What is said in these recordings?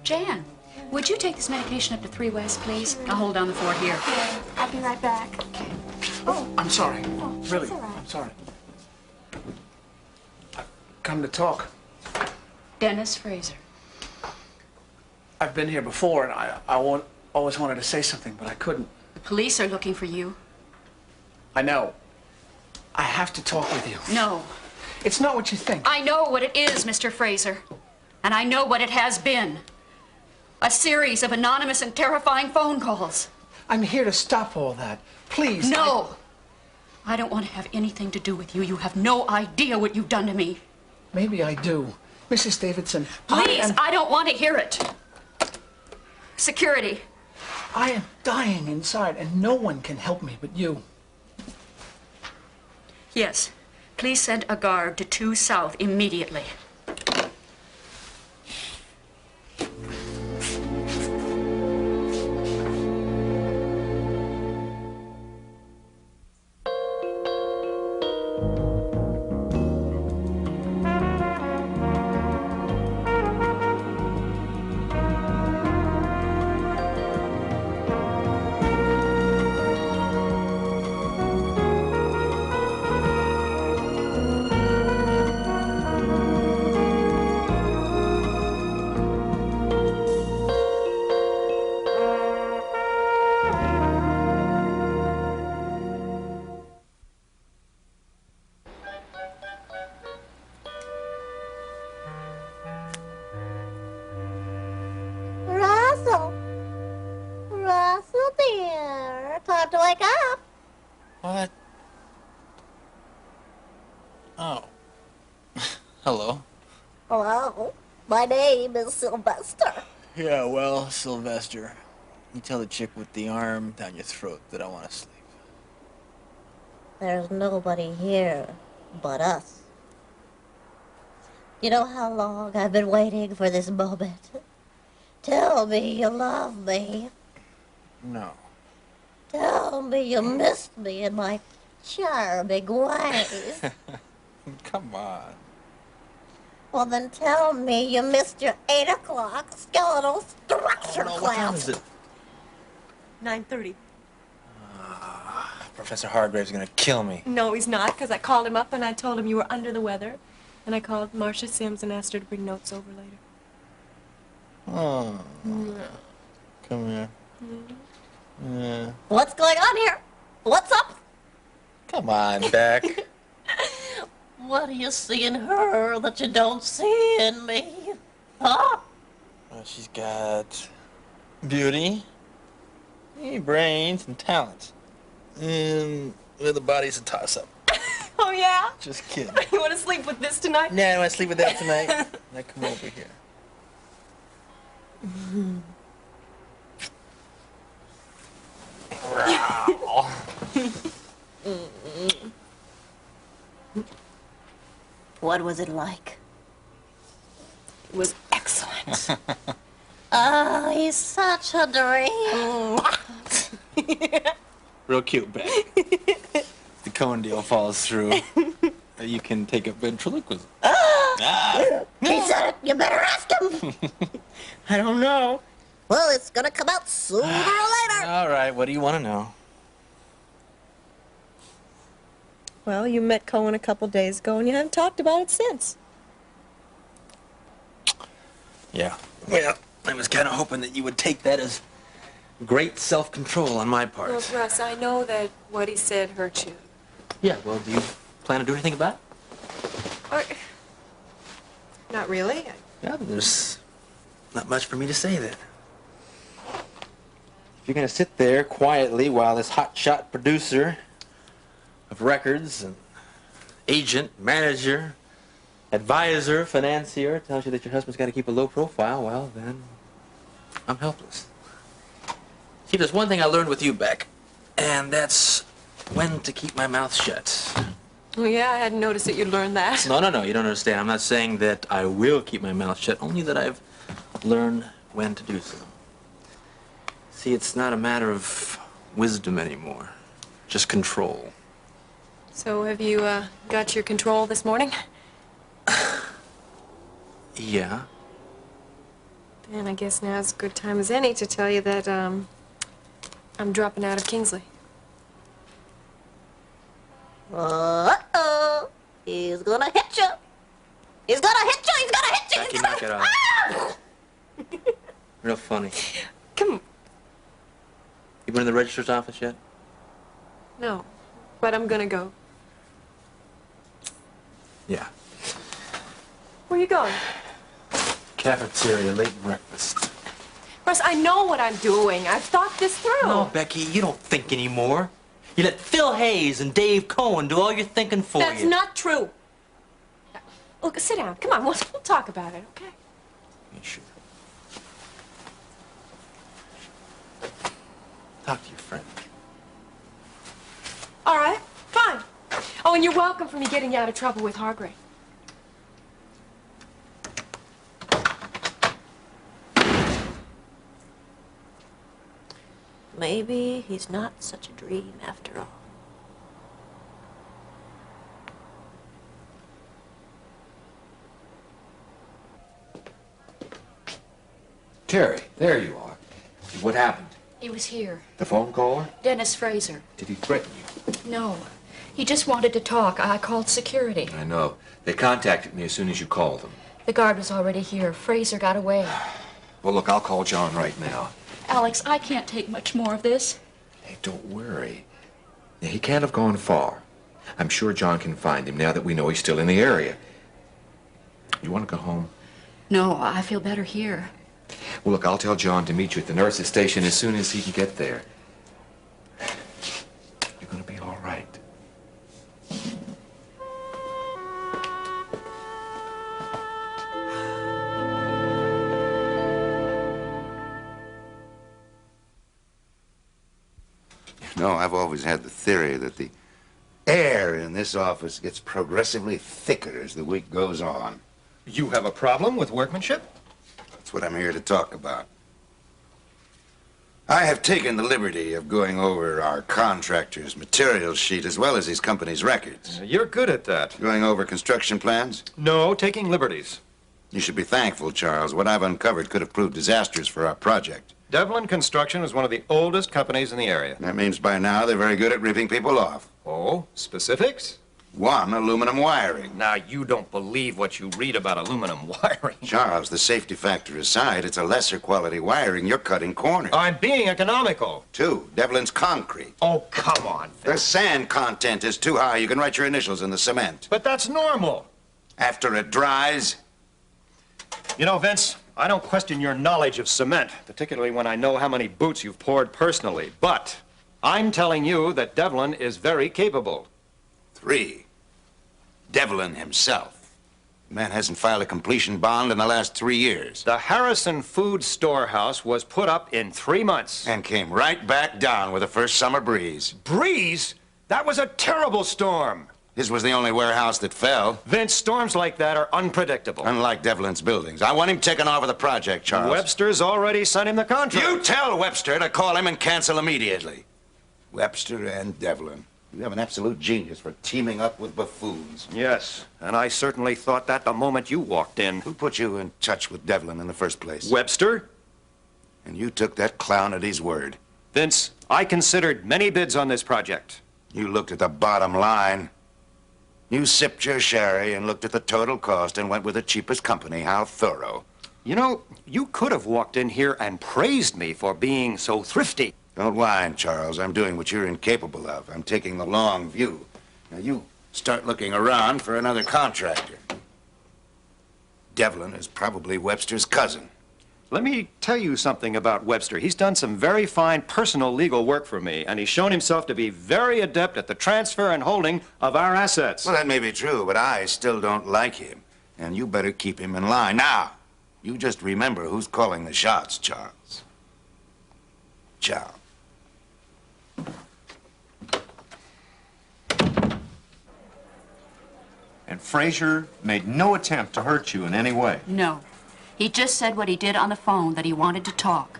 Jan, would you take this medication up to 3 West, please? I'll hold down the fort here. Okay, I'll be right back. Oh, I'm sorry. Oh, Really, that's all right. I'm sorry. I've come to talk. Dennis Fraser. I've been here before, and I always wanted to say something, but I couldn't. The police are looking for you. I know. I have to talk with you. No. It's not what you think. I know what it is, Mr. Fraser. And I know what it has been. A series of anonymous and terrifying phone calls. I'm here to stop all that. Please. No. I don't want to have anything to do with you. You have no idea what you've done to me. Maybe I do. Mrs. Davidson, Please, I don't want to hear it. Security. I am dying inside, and no one can help me but you. Yes. Please send a guard to 2 South immediately. Russell, dear, time to wake up. What? Oh. Hello. Hello, my name is Sylvester. Yeah, well, Sylvester, you tell the chick with the arm down your throat that I want to sleep. There's nobody here but us. You know how long I've been waiting for this moment? Tell me you love me. No. Tell me you missed me in my charming ways. Come on. Well, then tell me you missed your 8 o'clock skeletal structure What time class. is it? 9:30. Professor Hargrave's gonna kill me. No, he's not, because I called him up and I told him you were under the weather. And I called Marcia Sims and asked her to bring notes over later. Oh. Come here. Yeah. What's going on here? What's up? Come on, Beck. What do you see in her that you don't see in me? Huh? Well, she's got beauty, brains, and talent. And the body's a toss-up. Oh, yeah? Just kidding. You want to sleep with this tonight? Nah, I want to sleep with that tonight. Now come over here. What was it like? It was excellent. Oh, he's such a dream. Real cute, Beck. If the Cohen deal falls through, you can take up ventriloquism. He said it. You better ask him. I don't know. Well, it's gonna come out sooner or later. All right, what do you want to know? Well, you met Cohen a couple days ago and you haven't talked about it since. Yeah. Well, I was kind of hoping that you would take that as great self-control on my part. Well, Russ, I know that what he said hurt you. Yeah, well, do you plan to do anything about it? Not really. Yeah, there's not much for me to say then. If you're going to sit there quietly while this hotshot producer of records and agent, manager, advisor, financier tells you that your husband's got to keep a low profile, well, then I'm helpless. See, there's one thing I learned with you, Beck, and that's when to keep my mouth shut. Well, yeah, I hadn't noticed that you'd learned that. No, you don't understand. I'm not saying that I will keep my mouth shut, only that I've learned when to do so. See, it's not a matter of wisdom anymore, just control. So have you got your control this morning? Yeah. And I guess now's as good time as any to tell you that, I'm dropping out of Kingsley. Uh-oh. He's gonna hit you. He's gonna hit you. He's gonna hit you. Becky, He's knock gonna... it off. Real funny. Come on. You been in the registrar's office yet? No, but I'm gonna go. Yeah. Where you going? Cafeteria, late breakfast. Russ, I know what I'm doing. I've thought this through. No, Becky, you don't think anymore. You let Phil Hayes and Dave Cohen do all your thinking for you. That's not true. Look, sit down. Come on, we'll talk about it, okay? Yeah, sure. Talk to your friend. All right, fine. Oh, and you're welcome for me getting you out of trouble with Hargrave. Maybe he's not such a dream after all. Terry, there you are. What happened? He was here. The phone caller? Dennis Fraser. Did he threaten you? No. He just wanted to talk. I called security. I know. They contacted me as soon as you called them. The guard was already here. Fraser got away. Well, look, I'll call John right now. Alex, I can't take much more of this. Hey, don't worry. He can't have gone far. I'm sure John can find him now that we know he's still in the area. You want to go home? No, I feel better here. Well, look, I'll tell John to meet you at the nurse's station as soon as he can get there. You're going to be all right. No, I've always had the theory that the air in this office gets progressively thicker as the week goes on. You have a problem with workmanship? That's what I'm here to talk about. I have taken the liberty of going over our contractor's materials sheet as well as his company's records. You're good at that. Going over construction plans? No, taking liberties. You should be thankful, Charles. What I've uncovered could have proved disastrous for our project. Devlin Construction is one of the oldest companies in the area. That means by now they're very good at ripping people off. Oh, specifics? One, aluminum wiring. Now, you don't believe what you read about aluminum wiring. Charles, the safety factor aside, it's a lesser quality wiring. You're cutting corners. I'm being economical. Two, Devlin's concrete. Oh, come on, The Vince. sand content is too high. You can write your initials in the cement. But that's normal. After it dries, You know, Vince, I don't question your knowledge of cement, particularly when I know how many boots you've poured personally. But I'm telling you that Devlin is very capable. three, Devlin himself. The man hasn't filed a completion bond in the last 3 years. The Harrison Food Storehouse was put up in 3 months. And came right back down with the first summer breeze. Breeze? That was a terrible storm. His was the only warehouse that fell. Vince, storms like that are unpredictable. Unlike Devlin's buildings. I want him taken off of the project, Charles. Webster's already sent him the contract. You tell Webster to call him and cancel immediately. Webster and Devlin. You have an absolute genius for teaming up with buffoons. Yes, and I certainly thought that the moment you walked in. Who put you in touch with Devlin in the first place? Webster? And you took that clown at his word. Vince, I considered many bids on this project. You looked at the bottom line. You sipped your sherry and looked at the total cost and went with the cheapest company. How thorough. You know, you could have walked in here and praised me for being so thrifty. Don't whine, Charles. I'm doing what you're incapable of. I'm taking the long view. Now you start looking around for another contractor. Devlin is probably Webster's cousin. Let me tell you something about Webster. He's done some very fine personal legal work for me, and he's shown himself to be very adept at the transfer and holding of our assets. Well, that may be true, but I still don't like him. And you better keep him in line. Now, you just remember who's calling the shots, Charles. Ciao. And Fraser made no attempt to hurt you in any way. No. He just said what he did on the phone, that he wanted to talk.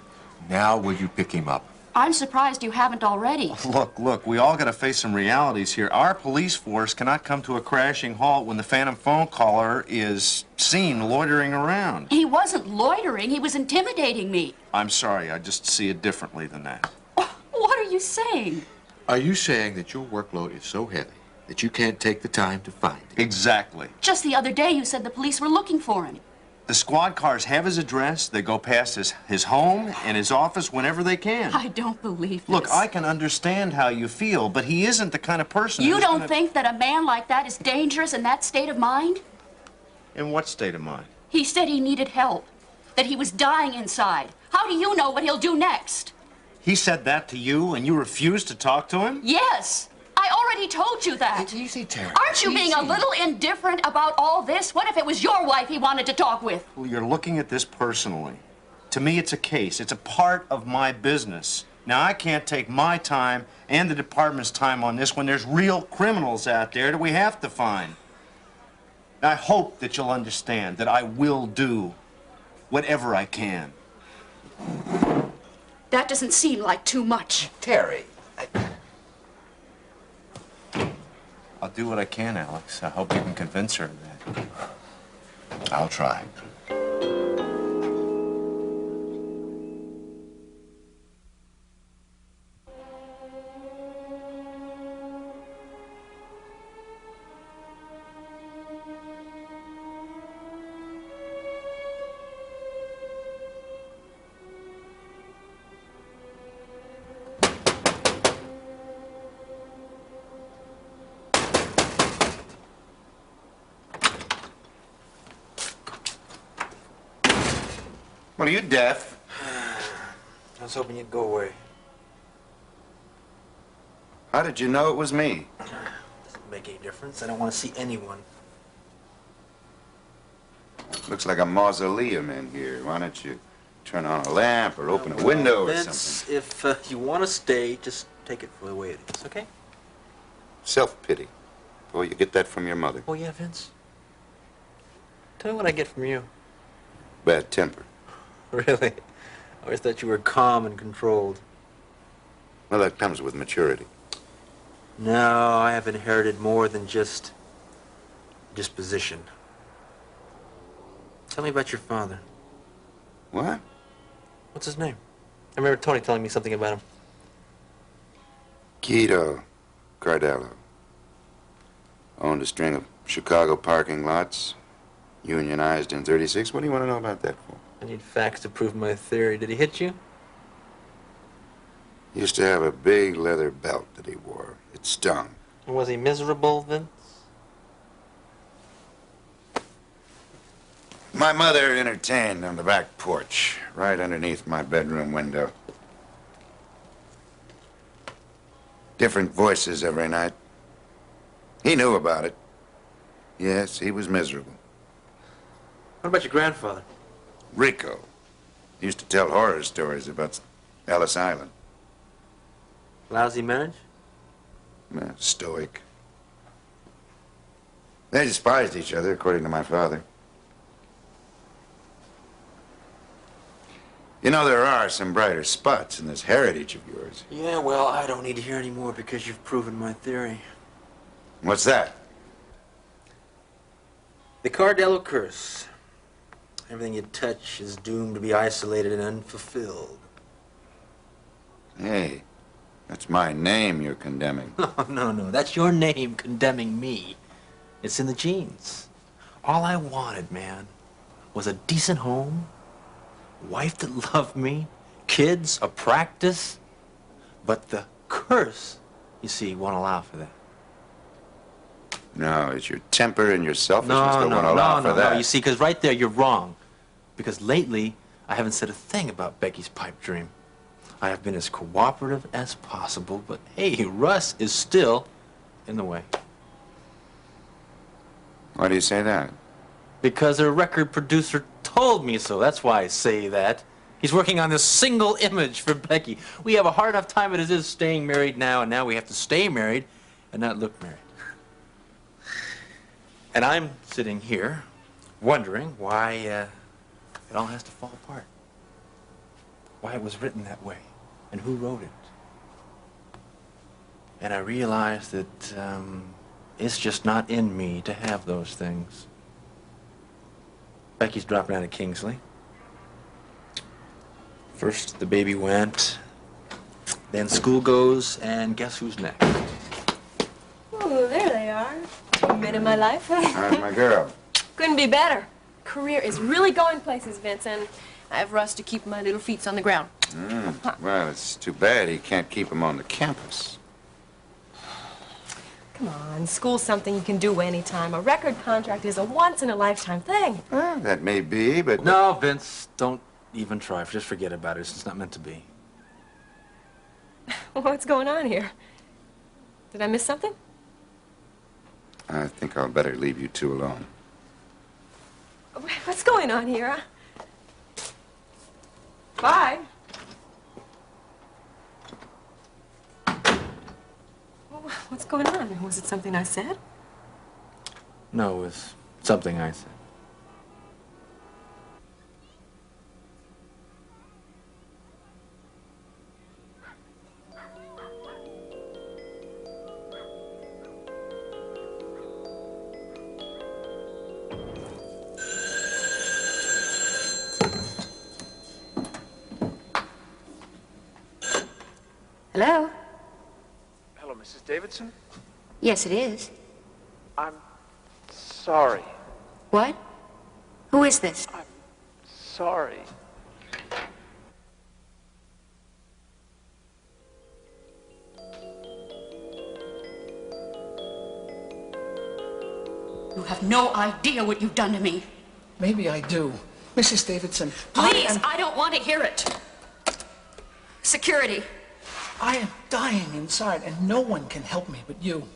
Now will you pick him up? I'm surprised you haven't already. Look, we all gotta face some realities here. Our police force cannot come to a crashing halt when the phantom phone caller is seen loitering around. He wasn't loitering, he was intimidating me. I'm sorry, I just see it differently than that. What are you saying? Are you saying that your workload is so heavy that you can't take the time to find him? Exactly. Just the other day you said the police were looking for him. The squad cars have his address. They go past his home and his office whenever they can. I don't believe this. Look, I can understand how you feel, but he isn't the kind of person You who's don't gonna... think that a man like that is dangerous in that state of mind? In what state of mind? He said he needed help, that he was dying inside. How do you know what he'll do next? He said that to you, and you refused to talk to him? Yes, I already told you that. It's easy, Terry. Aren't you being a little indifferent about all this? What if it was your wife he wanted to talk with? Well, you're looking at this personally. To me, it's a case. It's a part of my business. Now, I can't take my time and the department's time on this when there's real criminals out there that we have to find. I hope that you'll understand that I will do whatever I can. That doesn't seem like too much. Terry. I'll do what I can, Alex. I hope you can convince her of that. I'll try. Well, are you deaf? I was hoping you'd go away. How did you know it was me? Doesn't make any difference. I don't want to see anyone. Looks like a mausoleum in here. Why don't you turn on a lamp or open a window or Vince, something? if you want to stay, just take it for the way it is, okay? Self-pity. Boy, you get that from your mother. Oh, yeah, Vince? Tell me what I get from you. Bad temper. Really? I always thought you were calm and controlled. Well, that comes with maturity. No, I have inherited more than just disposition. Tell me about your father. What? What's his name? I remember Tony telling me something about him. Guido Cardello. Owned a string of Chicago parking lots. Unionized in '36. What do you want to know about that for? I need facts to prove my theory. Did he hit you? He used to have a big leather belt that he wore. It stung. Was he miserable, Vince? My mother entertained on the back porch, right underneath my bedroom window. Different voices every night. He knew about it. Yes, he was miserable. What about your grandfather? Rico. He used to tell horror stories about Ellis Island. Lousy marriage? Stoic. They despised each other, according to my father. You know, there are some brighter spots in this heritage of yours. Yeah, well, I don't need to hear any more because you've proven my theory. What's that? The Cardello curse. Everything you touch is doomed to be isolated and unfulfilled. Hey, that's my name you're condemning. No. That's your name condemning me. It's in the genes. All I wanted, man, was a decent home, a wife that loved me, kids, a practice. But the curse, you see, won't allow for that. No, it's your temper and your selfishness that won't allow for that. No. You see, because right there, you're wrong. Because lately, I haven't said a thing about Becky's pipe dream. I have been as cooperative as possible, but hey, Russ is still in the way. Why do you say that? Because her record producer told me so. That's why I say that. He's working on this single image for Becky. We have a hard enough time as it is staying married now, and now we have to stay married and not look married. And I'm sitting here wondering why it all has to fall apart. Why it was written that way. and who wrote it. And I realized that it's just not in me to have those things. Becky's dropping out of Kingsley. First the baby went, then school goes, and guess who's next? Oh, there they are. 2 men in my life. How's my girl? Couldn't be better. Career is really going places, Vince, and I have Russ to keep my little feet on the ground. Well, it's too bad he can't keep him on the campus. Come on, school's something you can do anytime. A record contract is a once-in-a-lifetime thing. Well, that may be, but... No, Vince, don't even try. Just forget about it. It's not meant to be. What's going on here? Did I miss something? I think I'll better leave you two alone. What's going on here? Bye. What's going on? Was it something I said? No, it was something I said. Hello? Hello, Mrs. Davidson? Yes, it is. I'm sorry. What? Who is this? I'm sorry. You have no idea what you've done to me. Maybe I do. Mrs. Davidson, Please, I don't want to hear it. Security. I am dying inside, and no one can help me but you.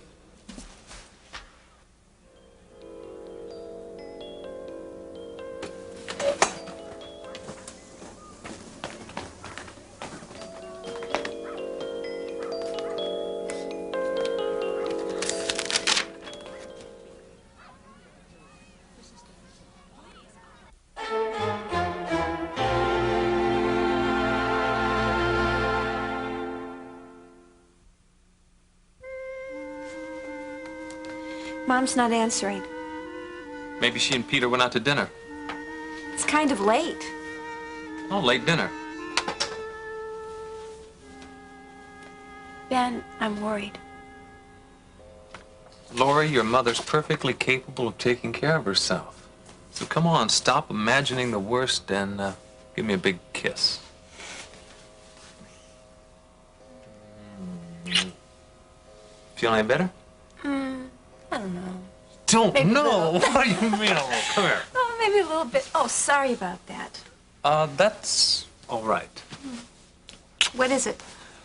Mom's not answering. Maybe she and Peter went out to dinner. It's kind of late. Oh, late dinner. Ben, I'm worried. Lori, your mother's perfectly capable of taking care of herself. So come on, stop imagining the worst and give me a big kiss. Feel any better? I don't know. Don't Maybe know? What do you mean? Oh, come here. Oh, maybe a little bit. Oh, sorry about that. That's all right. What is it?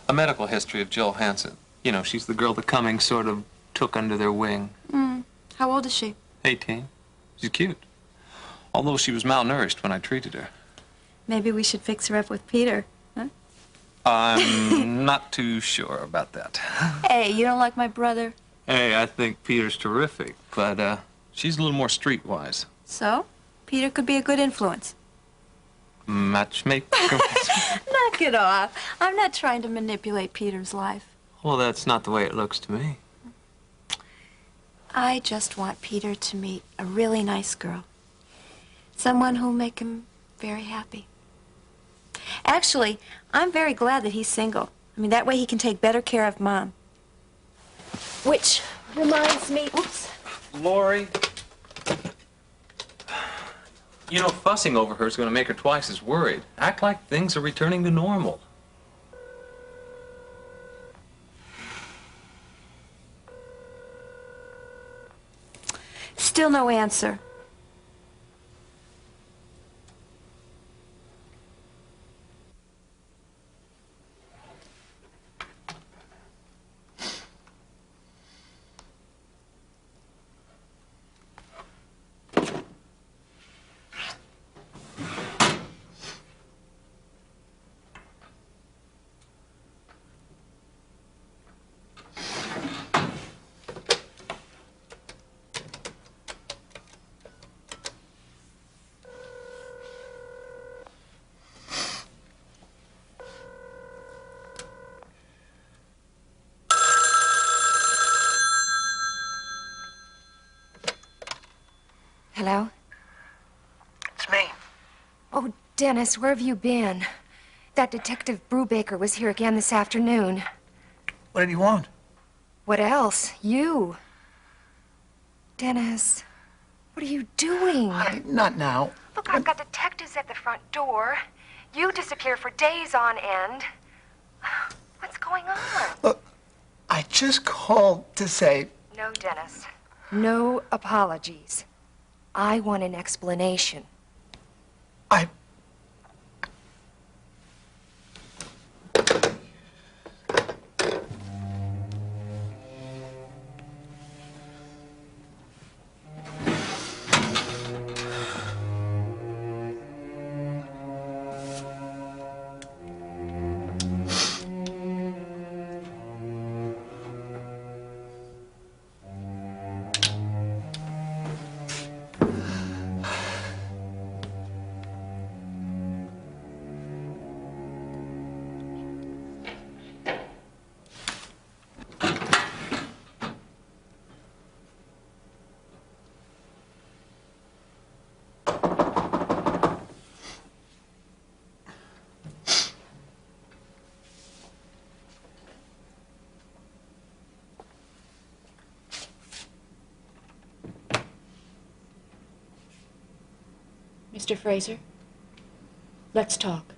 A medical history of Jill Hansen. You know, she's the girl that Cummings sort of took under their wing. How old is she? 18. She's cute. Although she was malnourished when I treated her. Maybe we should fix her up with Peter. Huh? I'm not too sure about that. Hey, you don't like my brother? Hey, I think Peter's terrific, but she's a little more streetwise. So? Peter could be a good influence. Matchmaker? Knock it off. I'm not trying to manipulate Peter's life. Well, that's not the way it looks to me. I just want Peter to meet a really nice girl. Someone who'll make him very happy. Actually, I'm very glad that he's single. I mean, that way he can take better care of Mom. Which reminds me, oops. Lori, you know, fussing over her is going to make her twice as worried. Act like things are returning to normal. Still no answer. Hello? It's me. Oh, Dennis, where have you been? That Detective Brubaker was here again this afternoon. What did you want? What else? You. Dennis, what are you doing? Honey, not now. Look, I've got detectives at the front door. You disappear for days on end. What's going on? Look, I just called to say... No, Dennis. No apologies. I want an explanation. I... Mr. Fraser, let's talk.